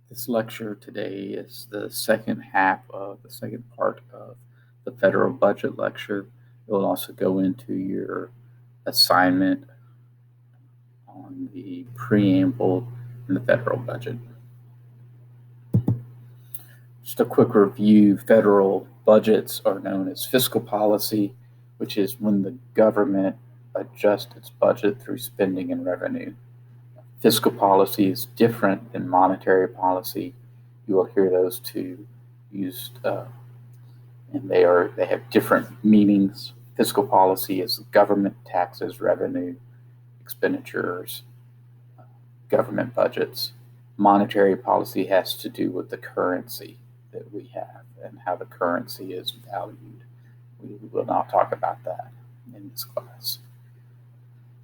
This lecture today is the second half of the second part of the federal budget lecture. It will also go into your assignment on the preamble in the federal budget. Just a quick review, federal budgets are known as fiscal policy, which is when the government adjusts its budget through spending and revenue. Fiscal policy is different than monetary policy. You will hear those two used, and they have different meanings. Fiscal policy is government taxes, revenue, expenditures, government budgets. Monetary policy has to do with the currency that we have and how the currency is valued. We will not talk about that in this class.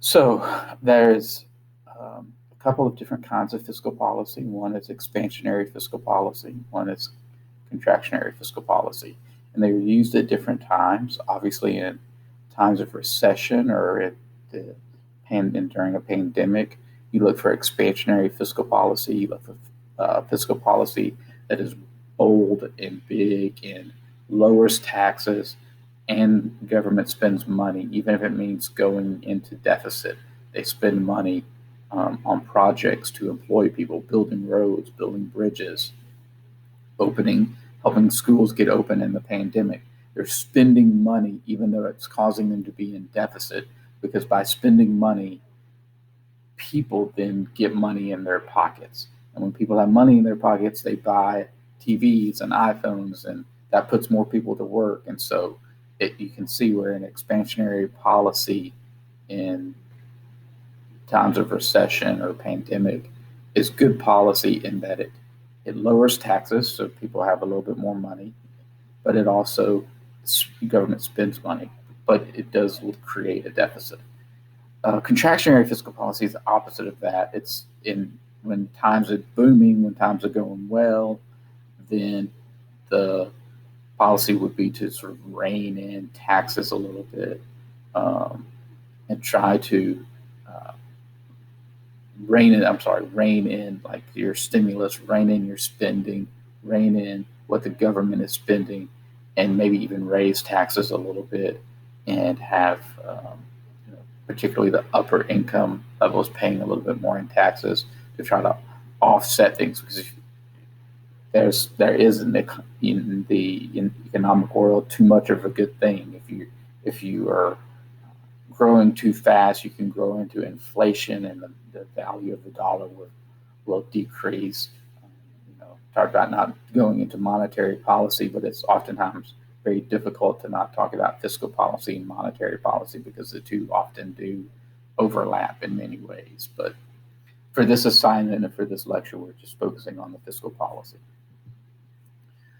So there's a couple of different kinds of fiscal policy. One is expansionary fiscal policy, one is contractionary fiscal policy. And they were used at different times, obviously in times of recession or during a pandemic. You look for expansionary fiscal policy, you look for fiscal policy that is bold and big and lowers taxes and government spends money, even if it means going into deficit. They spend money on projects to employ people, building roads, building bridges, helping schools get open in the pandemic. They're spending money even though it's causing them to be in deficit, because by spending money, people then get money in their pockets. And when people have money in their pockets, they buy TVs and iPhones, and that puts more people to work. And so you can see where an expansionary policy in times of recession or pandemic is good policy in that it lowers taxes so people have a little bit more money, but it also, government spends money, but it does create a deficit. Contractionary fiscal policy is the opposite of that. It's when times are booming, when times are going well, then the policy would be to sort of rein in taxes a little bit, and try to rein in like your stimulus, rein in your spending, rein in what the government is spending, and maybe even raise taxes a little bit and have particularly the upper income levels paying a little bit more in taxes to try to offset things, because there is in the economic world too much of a good thing. If you are growing too fast, you can grow into inflation, and the value of the dollar will decrease. Talk about not going into monetary policy, but it's oftentimes very difficult to not talk about fiscal policy and monetary policy because the two often do overlap in many ways. But for this assignment and for this lecture, we're just focusing on the fiscal policy.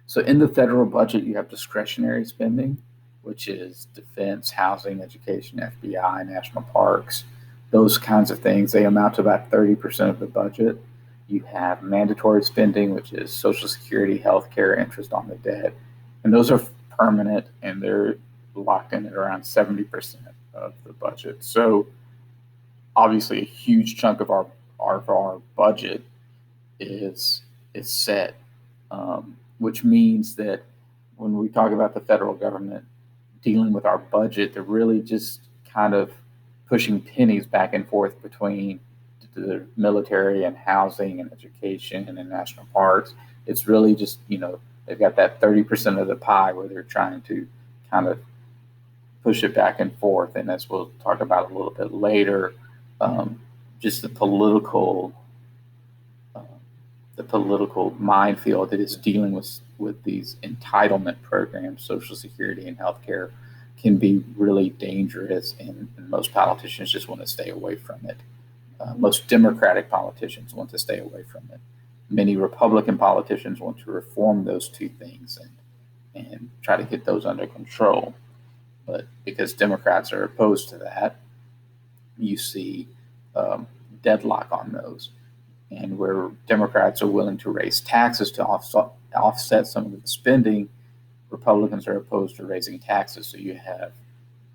So in the federal budget, you have discretionary spending, which is defense, housing, education, FBI, national parks, those kinds of things. They amount to about 30% of the budget. You have mandatory spending, which is Social Security, health care, interest on the debt. And those are permanent, and they're locked in at around 70% of the budget. So obviously a huge chunk of our budget is set, which means that when we talk about the federal government dealing with our budget, they're really just kind of pushing pennies back and forth between the military and housing and education and national parks. It's really just, they've got that 30% of the pie where they're trying to kind of push it back and forth. And as we'll talk about a little bit later, just the political minefield that is dealing with these entitlement programs, Social Security and healthcare, can be really dangerous, and most politicians just want to stay away from it. Most Democratic politicians want to stay away from it. Many Republican politicians want to reform those two things and try to get those under control. But because Democrats are opposed to that, you see deadlock on those. And where Democrats are willing to raise taxes to offset some of the spending, Republicans are opposed to raising taxes. So you have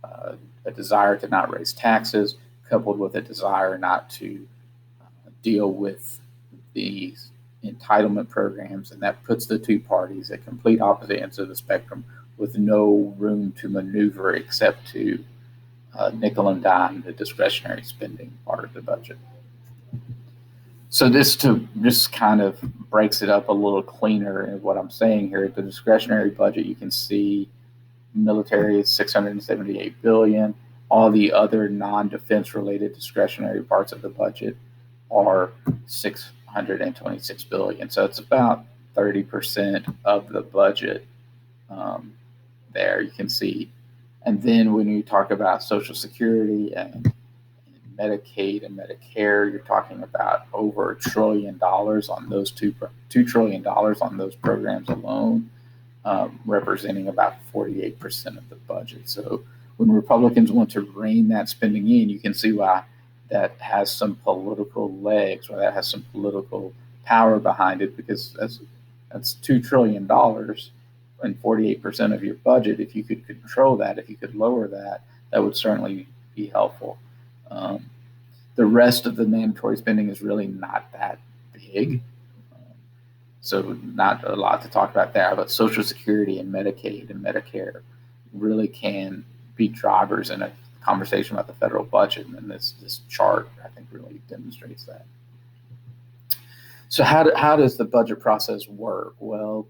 a desire to not raise taxes coupled with a desire not to deal with the entitlement programs, and that puts the two parties at complete opposite ends of the spectrum with no room to maneuver except to nickel and dime the discretionary spending part of the budget. So this to just kind of breaks it up a little cleaner in what I'm saying here. The discretionary budget, you can see military is $678 billion. All the other non-defense related discretionary parts of the budget are $626 billion. So it's about 30% of the budget there, you can see. And then when you talk about Social Security and Medicaid and Medicare, you're talking about over $1 trillion on those $2 trillion on those programs alone, representing about 48% of the budget. So when Republicans want to rein that spending in, you can see why that has some political legs, or that has some political power behind it, because that's $2 trillion and 48% of your budget. If you could control that, if you could lower that, that would certainly be helpful. The rest of the mandatory spending is really not that big, so not a lot to talk about there. But Social Security and Medicaid and Medicare really can be drivers in a conversation about the federal budget, and this chart, I think, really demonstrates that. So how does the budget process work? Well,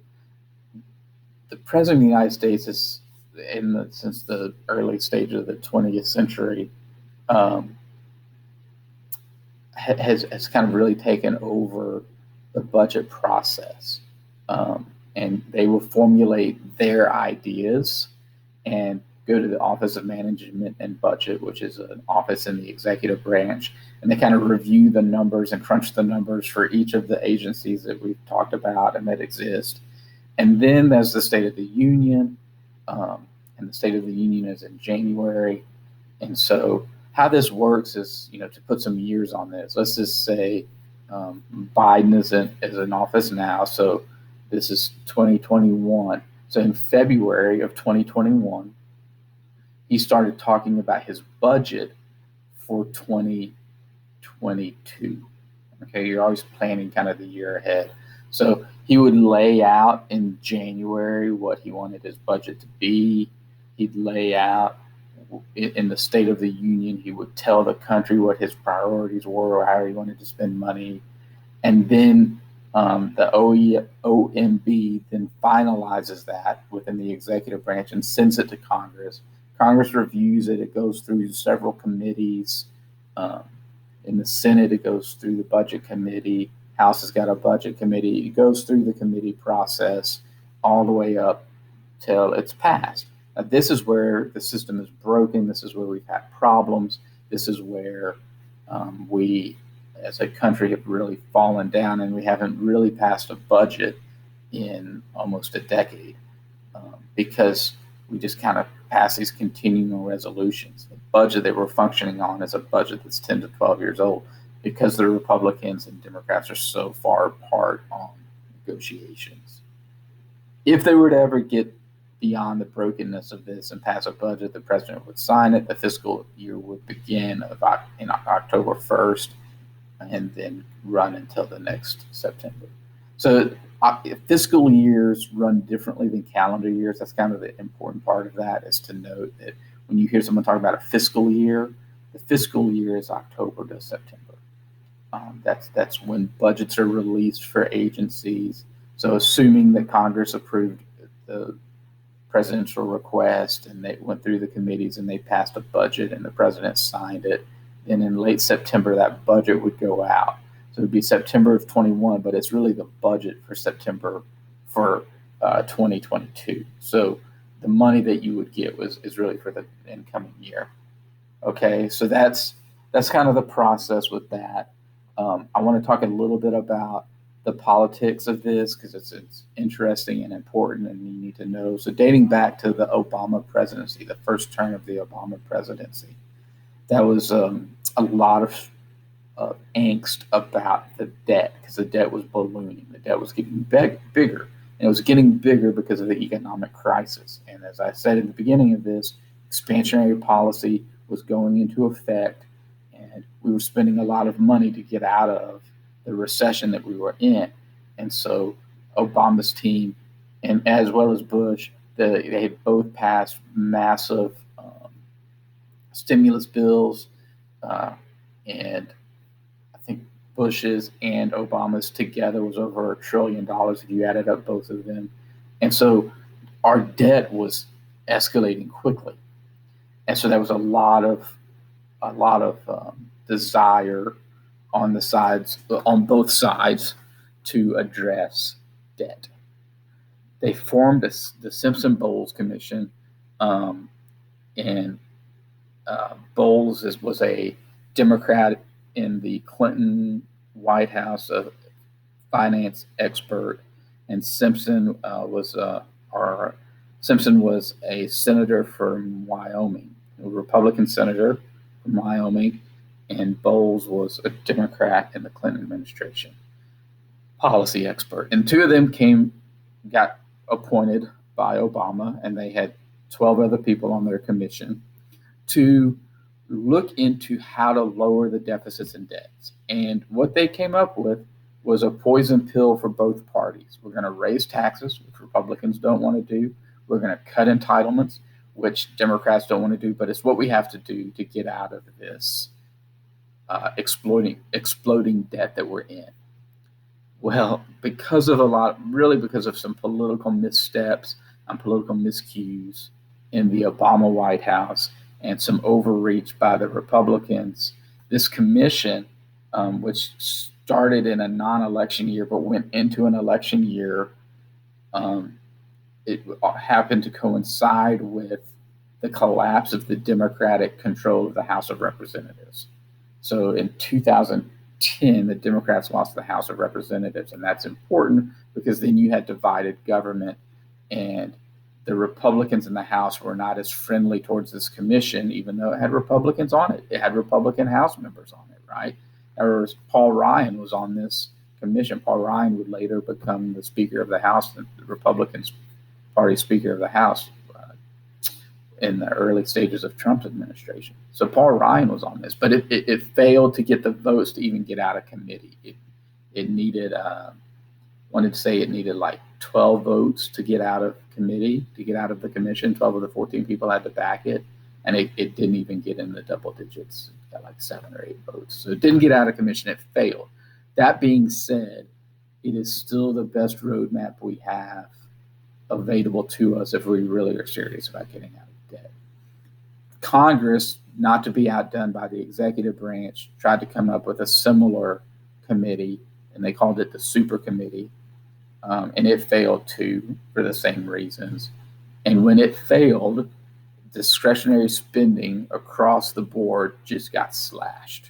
the President of the United States is, since the early stage of the 20th century, has kind of really taken over the budget process. And they will formulate their ideas and go to the Office of Management and Budget, which is an office in the executive branch, and they kind of review the numbers and crunch the numbers for each of the agencies that we've talked about and that exist. And then there's the State of the Union, and the State of the Union is in January. And so how this works is, to put some years on this, let's just say Biden is in office now, so this is 2021. So in February of 2021, he started talking about his budget for 2022. Okay, you're always planning kind of the year ahead. So he would lay out in January what he wanted his budget to be. He'd lay out in the State of the Union, he would tell the country what his priorities were or how he wanted to spend money. And then the OMB then finalizes that within the executive branch and sends it to Congress. Congress reviews it. It goes through several committees. In the Senate, it goes through the Budget Committee. House has got a Budget Committee. It goes through the committee process all the way up till it's passed. Now, this is where the system is broken. This is where we've had problems. This is where we, as a country, have really fallen down, and we haven't really passed a budget in almost a decade because we just kind of pass these continuing resolutions. The budget that we're functioning on is a budget that's 10 to 12 years old because the Republicans and Democrats are so far apart on negotiations. If they were to ever get beyond the brokenness of this and pass a budget, the president would sign it. The fiscal year would begin in October 1st and then run until the next September. So fiscal years run differently than calendar years. That's kind of the important part of that, is to note that when you hear someone talk about a fiscal year, the fiscal year is October to September. That's when budgets are released for agencies. So assuming that Congress approved the presidential request and they went through the committees and they passed a budget and the president signed it, then in late September that budget would go out. So it would be September of 21, but it's really the budget for September for 2022. So the money that you would get is really for the incoming year. Okay, so that's kind of the process with that. I want to talk a little bit about the politics of this because it's interesting and important and you need to know. So dating back to the Obama presidency, the first term of the Obama presidency, that was a lot of angst about the debt because the debt was ballooning. The debt was getting bigger. And it was getting bigger because of the economic crisis. And as I said in the beginning of this, expansionary policy was going into effect and we were spending a lot of money to get out of the recession that we were in. And so Obama's team, and as well as Bush, they had both passed massive stimulus bills, uh, and I think Bush's and Obama's together was over $1 trillion if you added up both of them. And so our debt was escalating quickly, and so there was a lot of desire on both sides to address debt. They formed the Simpson-Bowles Commission, um, and Bowles was a Democrat in the Clinton White House, a finance expert, and Simpson was a senator from Wyoming, a Republican senator from Wyoming, and Bowles was a Democrat in the Clinton administration, policy expert. And two of them got appointed by Obama, and they had 12 other people on their commission to look into how to lower the deficits and debts. And what they came up with was a poison pill for both parties. We're going to raise taxes, which Republicans don't want to do. We're going to cut entitlements, which Democrats don't want to do. But it's what we have to do to get out of this exploding debt that we're in. Well, because of some political missteps and political miscues in the Obama White House and some overreach by the Republicans, this commission, which started in a non-election year but went into an election year, it happened to coincide with the collapse of the Democratic control of the House of Representatives. So in 2010, the Democrats lost the House of Representatives, and that's important because then you had divided government, and the Republicans in the House were not as friendly towards this commission, even though it had Republicans on it. It had Republican House members on it, right? Paul Ryan was on this commission. Paul Ryan would later become the Speaker of the House, the Republican Party Speaker of the House in the early stages of Trump's administration. So Paul Ryan was on this, but it failed to get the votes to even get out of committee. It needed, wanted to say it needed like 12 votes to get out of committee, to get out of the commission. 12 of the 14 people had to back it, and it didn't even get in the double digits. It got like 7 or 8 votes. So it didn't get out of commission. It failed. That being said, it is still the best roadmap we have available to us if we really are serious about getting out of debt. Congress, not to be outdone by the executive branch, tried to come up with a similar committee, and they called it the super committee, and it failed too for the same reasons. And when it failed, discretionary spending across the board just got slashed,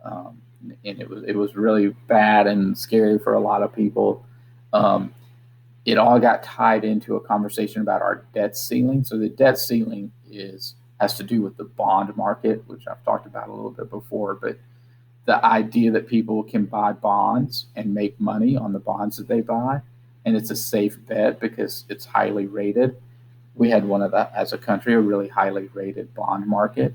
and it was really bad and scary for a lot of people. It all got tied into a conversation about our debt ceiling. So the debt ceiling has to do with the bond market, which I've talked about a little bit before, but the idea that people can buy bonds and make money on the bonds that they buy, and it's a safe bet because it's highly rated. We had as a country, a really highly rated bond market,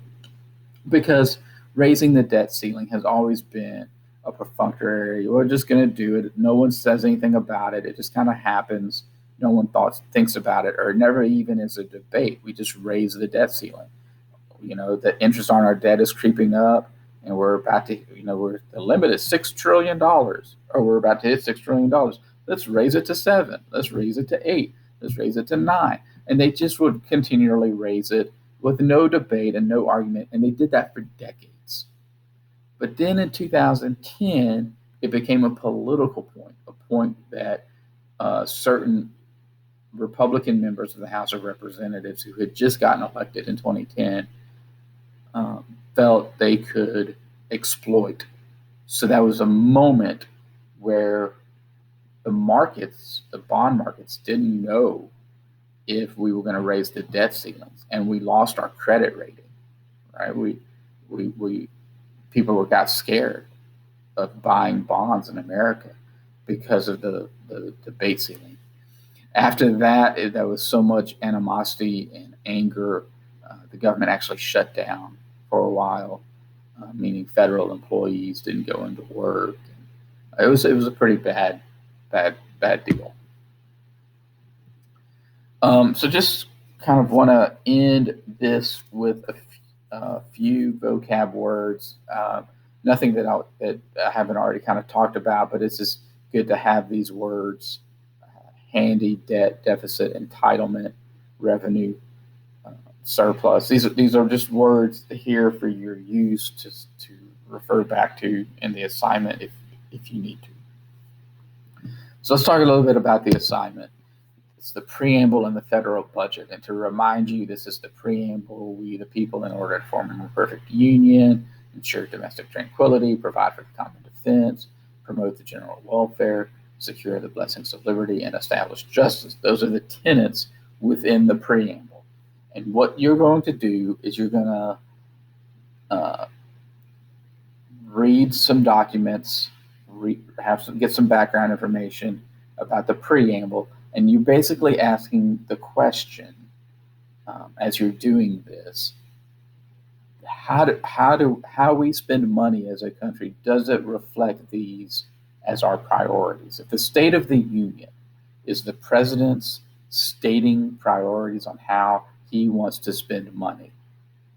because raising the debt ceiling has always been a perfunctory, we're just going to do it. No one says anything about it. It just kind of happens. No one thinks about it, or it never even is a debate. We just raise the debt ceiling. The interest on our debt is creeping up, and we're about to, the limit is $6 trillion, or we're about to hit $6 trillion. Let's raise it to 7. Let's raise it to 8. Let's raise it to 9. And they just would continually raise it with no debate and no argument. And they did that for decades. But then in 2010, it became a political point, a point that certain Republican members of the House of Representatives who had just gotten elected in 2010 felt they could exploit. So that was a moment where the bond markets didn't know if we were going to raise the debt ceilings, and we lost our credit rating, right? People got scared of buying bonds in America because of the debate ceiling. After that, there was so much animosity and anger. The government actually shut down for a while, meaning federal employees didn't go into work. It was a pretty bad bad deal. So just kind of want to end this with a few vocab words. Nothing that I haven't already kind of talked about, but it's just good to have these words handy: debt, deficit, entitlement, revenue, surplus. These are just words here for your use to refer back to in the assignment if you need to. So let's talk a little bit about the assignment. It's the preamble in the federal budget. And to remind you, this is the preamble. We, the people, in order to form a more perfect union, ensure domestic tranquility, provide for the common defense, promote the general welfare, secure the blessings of liberty, and establish justice. Those are the tenets within the preamble. And what you're going to do is you're going to read some documents, get some background information about the preamble, and you're basically asking the question as you're doing this: how we spend money as a country, does it reflect these as our priorities? If the State of the Union is the president's stating priorities on how he wants to spend money,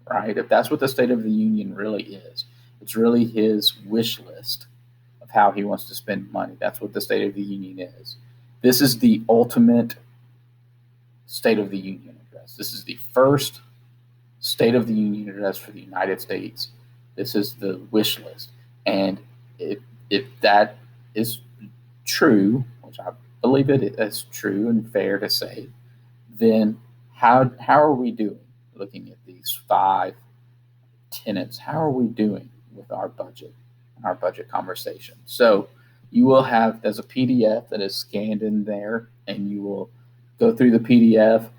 right? If that's what the State of the Union really is, it's really his wish list of how he wants to spend money. That's what the State of the Union is. This is the ultimate State of the Union address. This is the first State of the Union address for the United States. This is the wish list. And if that is true, which I believe it is true and fair to say, then how are we doing looking at these 5 tenets? How are we doing with our budget and our budget conversation? So you will have, there's a PDF that is scanned in there, and you will go through the PDF.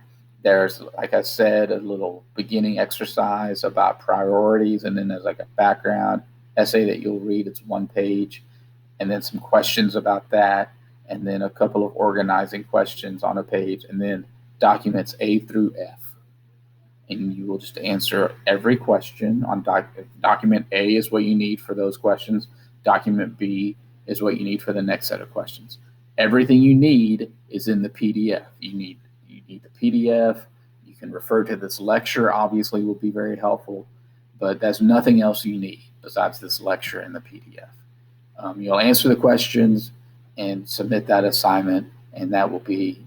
There's, like I said, a little beginning exercise about priorities, and then there's like a background essay that you'll read. It's 1 page, and then some questions about that, and then a couple of organizing questions on a page, and then documents A through F. And you will just answer every question on document A is what you need for those questions. Document B is what you need for the next set of questions. Everything you need is in the PDF. You need the PDF. You can refer to this lecture, obviously will be very helpful, but there's nothing else you need besides this lecture in the PDF. You'll answer the questions and submit that assignment, and that will be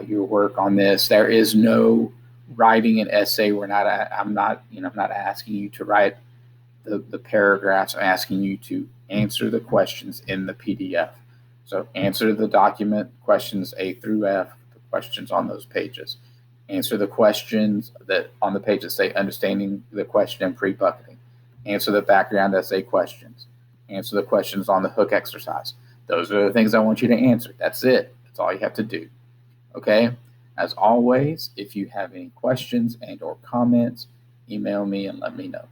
your work on this. There is no writing an essay. I'm not asking you to write the paragraphs. I'm asking you to answer the questions in the PDF. So answer the document questions A through F, the questions on those pages. Answer the questions that on the page that say understanding the question and pre-bucketing. Answer the background essay questions. Answer the questions on the hook exercise. Those are the things I want you to answer. That's it. That's all you have to do. Okay? As always, if you have any questions and or comments, email me and let me know.